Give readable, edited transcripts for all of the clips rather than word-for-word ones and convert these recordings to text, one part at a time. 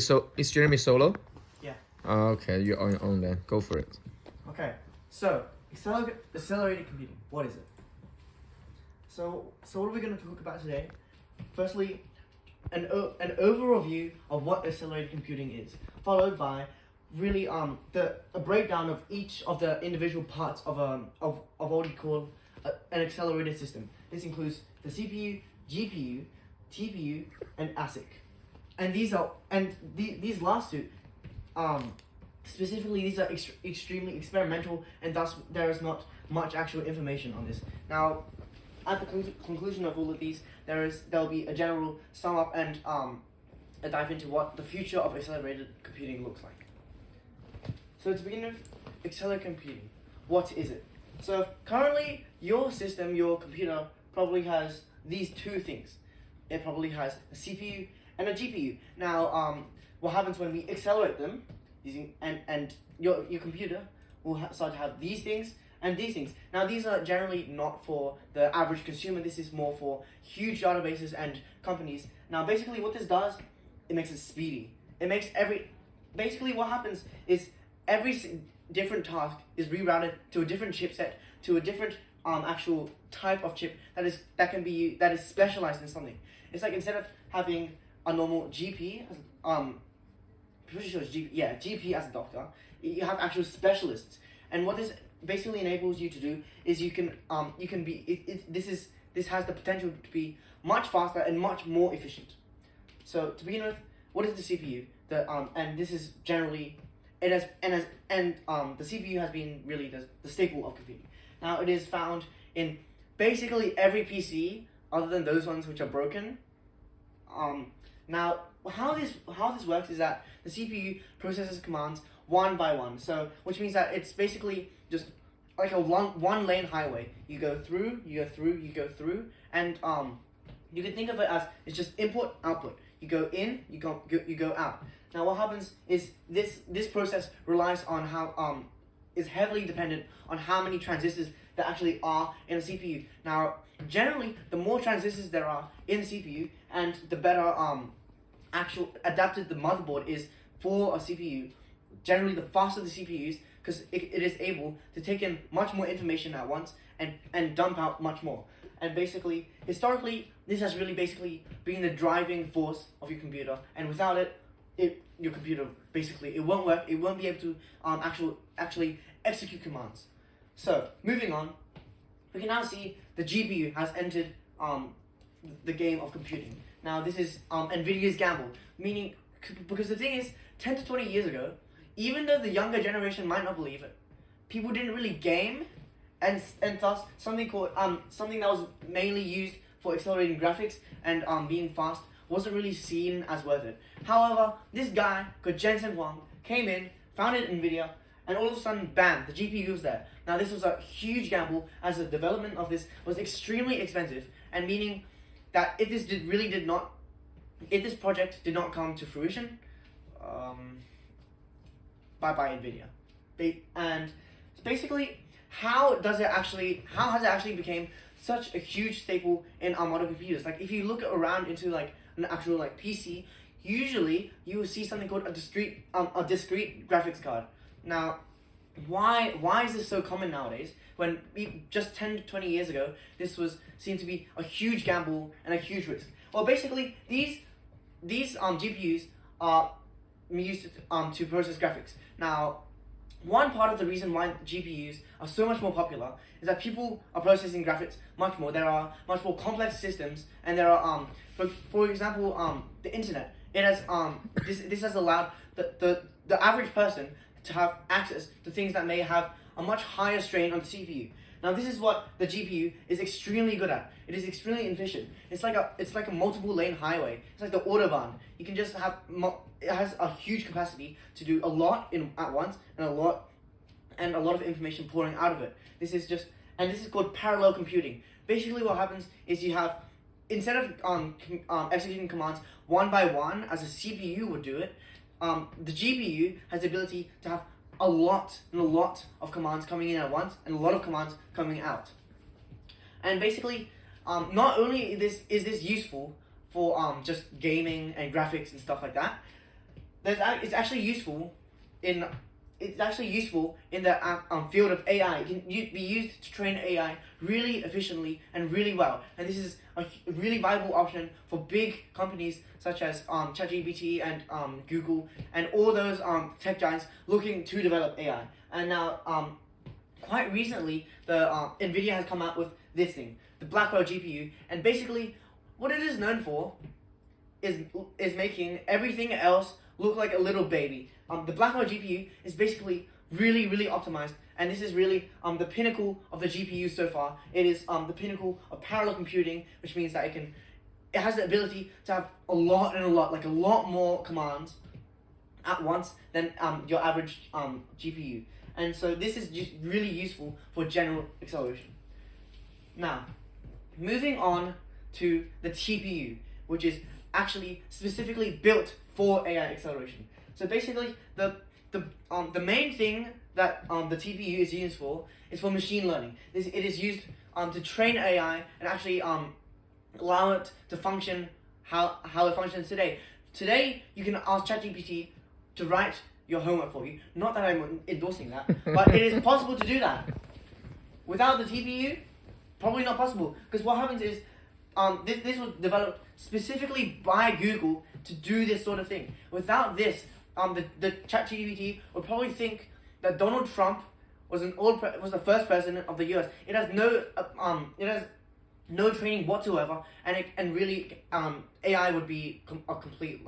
So is Jeremy solo? Yeah. Okay, you're on your own then. Go for it. Okay. So accelerated computing. What is it? So what are we going to talk about today? Firstly, an overview of what accelerated computing is, followed by really a breakdown of each of the individual parts of what we call an accelerated system. This includes the CPU, GPU, TPU, and ASIC. And these last two, specifically, these are extremely experimental, and thus there is not much actual information on this. Now, at the conclusion of all of these, there'll be a general sum up and a dive into what the future of accelerated computing looks like. So to begin with, accelerated computing, what is it? So currently, your system, your computer, probably has these two things. It probably has a CPU and a GPU. Now, what happens when we accelerate them, using and your computer will start to have these things and these things. Now, these are generally not for the average consumer. This is more for huge databases and companies. Now, basically, what this does, it makes it speedy. It makes basically what happens is every different task is rerouted to a different chipset, to a different actual type of chip that is specialized in something. It's like instead of having a normal GP, pretty sure it's GP as a doctor, you have actual specialists. And what this basically enables you to do is you can be this has the potential to be much faster and much more efficient. So to begin with, what is the CPU? And this is generally the CPU has been really the staple of computing. Now, it is found in basically every PC other than those ones which are broken. Now, how this works is that the CPU processes commands one by one. So, which means that it's basically just like a one lane highway. You go through, and you can think of it as it's just input output. You go in, you go out. Now, what happens is this process relies on how is heavily dependent on how many transistors there actually are in a CPU. Now, generally, the more transistors there are in the CPU, and the better actual adapted the motherboard is for a CPU. Generally, the faster the CPU is, because it is able to take in much more information at once and dump out much more. And basically, historically, this has really basically been the driving force of your computer. And without it, your computer basically it won't work. It won't be able to actually execute commands. So moving on, we can now see the GPU has entered the game of computing. Now, this is NVIDIA's gamble, meaning because the thing is, 10 to 20 years ago, even though the younger generation might not believe it, people didn't really game, and thus something that was mainly used for accelerating graphics and being fast wasn't really seen as worth it. However, this guy called Jensen Huang came in, founded NVIDIA, and all of a sudden, bam, the GPU was there. Now, this was a huge gamble, as the development of this was extremely expensive, and meaning that if this project did not come to fruition, bye NVIDIA. And basically, how has it actually become such a huge staple in our modern computers? Like, if you look around into like an actual like PC, usually you will see something called a discrete graphics card. Now, why is this so common nowadays? When just 10 to 20 years ago, this was seen to be a huge gamble and a huge risk. Well, basically, these GPUs are used to process graphics. Now, one part of the reason why GPUs are so much more popular is that people are processing graphics much more. There are much more complex systems, and there are for example the internet. It has this has allowed the average person to have access to things that may have a much higher strain on the CPU. Now, this is what the GPU is extremely good at. It is extremely efficient. It's like a multiple lane highway. It's like the autobahn. You can just have it has a huge capacity to do a lot at once, and a lot of information pouring out of it. This is called parallel computing. Basically, what happens is you have, instead of executing commands one by one as a CPU would do it, the GPU has the ability to have a lot of commands coming in at once and a lot of commands coming out. And basically, not only is this useful for just gaming and graphics and stuff like that, it's actually useful in the field of AI. It can be used to train AI really efficiently and really well. And this is a really viable option for big companies such as ChatGPT and Google and all those tech giants looking to develop AI. And now, quite recently, the NVIDIA has come out with this thing, the Blackwell GPU, and basically, what it is known for is making everything else look like a little baby. The Blackwell GPU is basically really, really optimized, and this is really the pinnacle of the GPU so far. It is the pinnacle of parallel computing, which means that it has the ability to have a lot more commands at once than your average GPU. And so this is just really useful for general acceleration. Now, moving on to the TPU, which is actually specifically built for AI acceleration. So basically, the main thing that the TPU is used for is for machine learning. It is used to train AI and actually allow it to function how it functions today. Today, you can ask ChatGPT to write your homework for you. Not that I'm endorsing that, but it is possible to do that. Without the TPU, probably not possible. Because what happens is, this was developed specifically by Google to do this sort of thing. Without this, the ChatGPT would probably think that Donald Trump was the first president of the U.S. It has no training whatsoever, and really AI would be a complete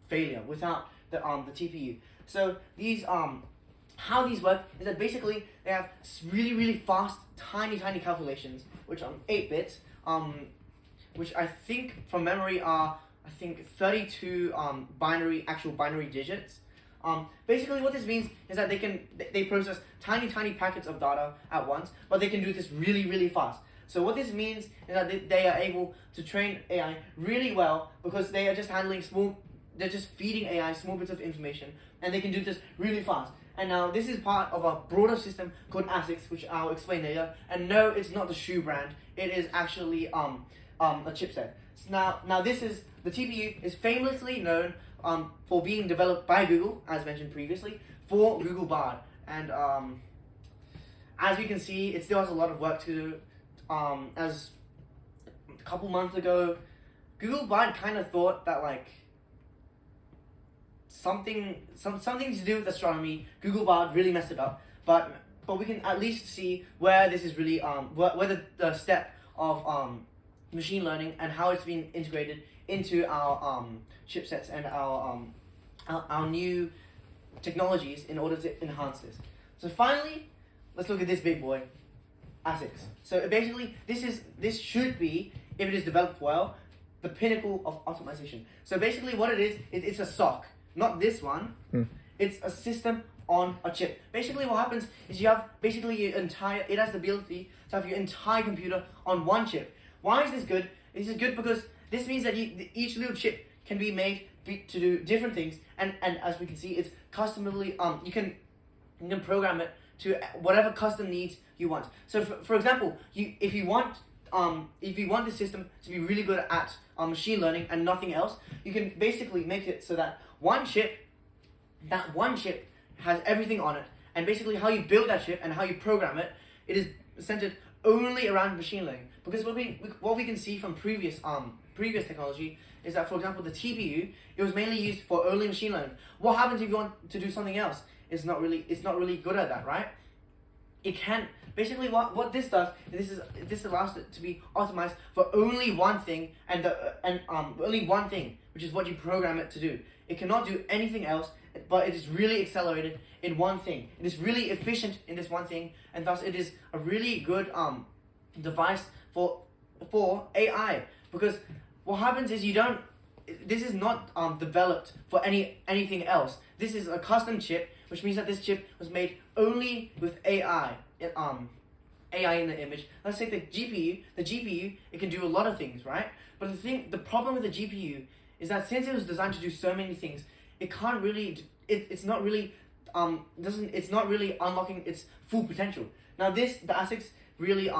failure without the TPU. So these how these work is that basically they have really fast tiny calculations, which are 8 bits, which I think from memory are 32 actual binary digits. Basically what this means is that they process tiny packets of data at once, but they can do this really fast. So what this means is that they are able to train AI really well because they are just they're just feeding AI small bits of information, and they can do this really fast. And now this is part of a broader system called Asic, which I'll explain later. And no, it's not the shoe brand. It is actually a chipset. So now this is the TPU is famously known for being developed by Google, as mentioned previously, for Google Bard. And as we can see, it still has a lot of work to do. As a couple months ago, Google Bard kind of thought that something to do with astronomy, Google Bard really messed it up. But we can at least see where this is really where the step of machine learning and how it's being integrated into our chipsets and our new technologies in order to enhance this. So finally, let's look at this big boy, Asic. So basically, this should be, if it is developed well, the pinnacle of optimization. So basically, what it is, it's a SoC. Not this one. It's a system on a chip. Basically, what happens is you have it has the ability to have your entire computer on one chip. Why is this good? This is good because this means that each little chip can be made to do different things, and as we can see, it's customly. You can program it to whatever custom needs you want. So for example, if you want the system to be really good at machine learning and nothing else, you can basically make it so that one chip has everything on it, and basically how you build that chip and how you program it, it is centered only around machine learning. Because what we can see from previous technology is that, for example, the TPU, it was mainly used for only machine learning. What happens if you want to do something else? It's not really good at that, right? It can basically what this does is this allows it to be optimized for only one thing and only one thing, which is what you program it to do. It cannot do anything else, but it is really accelerated in one thing. It is really efficient in this one thing, and thus it is a really good device for AI. Because what happens is this is not developed for anything else. This is a custom chip, which means that this chip was made only with AI in the image. Let's say the GPU, it can do a lot of things, right? But the problem with the GPU is that since it was designed to do so many things, it can't really, it's not really unlocking its full potential. Now the Asic really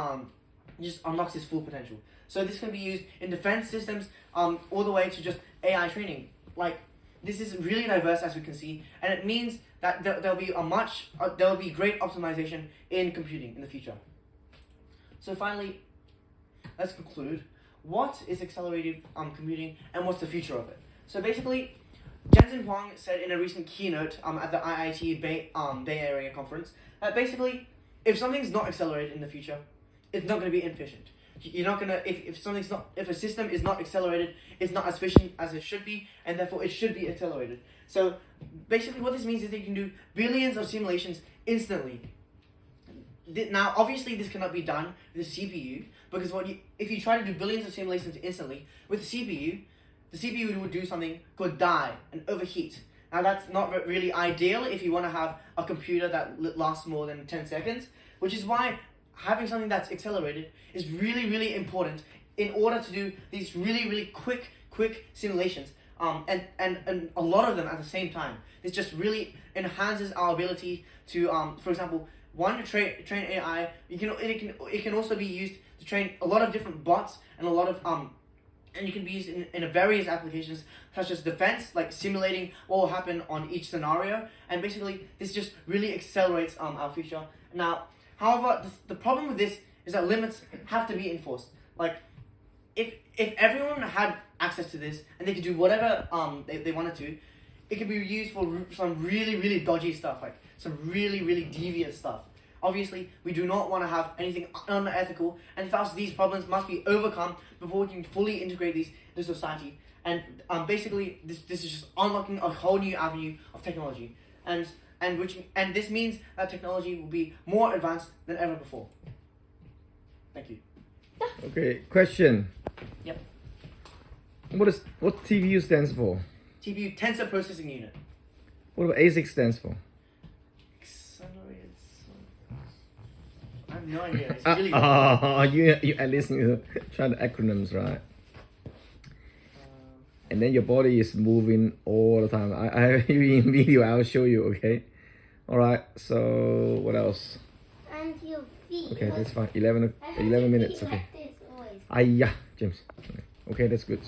just unlocks its full potential. So this can be used in defense systems, all the way to just AI training. Like this is really diverse, as we can see, and it means that there'll be great optimization in computing in the future. So finally, let's conclude. What is accelerated computing, and what's the future of it? So basically, Jensen Huang said in a recent keynote at the IIT Bay Area conference that basically, if something's not accelerated in the future, it's not going to be efficient. You're not gonna if a system is not accelerated, it's not as efficient as it should be, and therefore it should be accelerated. So basically, what this means is that you can do billions of simulations instantly. Now, obviously, this cannot be done with a CPU because if you try to do billions of simulations instantly with the CPU would do something called die and overheat. Now, that's not really ideal if you want to have a computer that lasts more than 10 seconds, which is why having something that's accelerated is really, really important in order to do these really, really quick simulations, and a lot of them at the same time. This just really enhances our ability to, for example, train AI. It can also be used to train a lot of different bots and a lot of and you can be used in various applications such as defense, like simulating what will happen on each scenario, and basically this just really accelerates our future. Now, however, the problem with this is that limits have to be enforced. Like, if everyone had access to this and they could do whatever they wanted to, it could be used for some really, really dodgy stuff, like some really, really devious stuff. Obviously, we do not want to have anything unethical, and thus these problems must be overcome before we can fully integrate these into society. And basically, this is just unlocking a whole new avenue of technology, and this means that technology will be more advanced than ever before. Thank you. Okay, question. Yep. What TPU stands for? TPU, Tensor Processing Unit. What about ASIC stands for? Accelerated. I have no idea. It's really you at least try the acronyms, right? And then your body is moving all the time. I have you in video. I'll show you. Okay. All right. So what else? And your feet. Okay, that's fine. 11 minutes. Okay. Like this always. Yeah, James. Okay, that's good.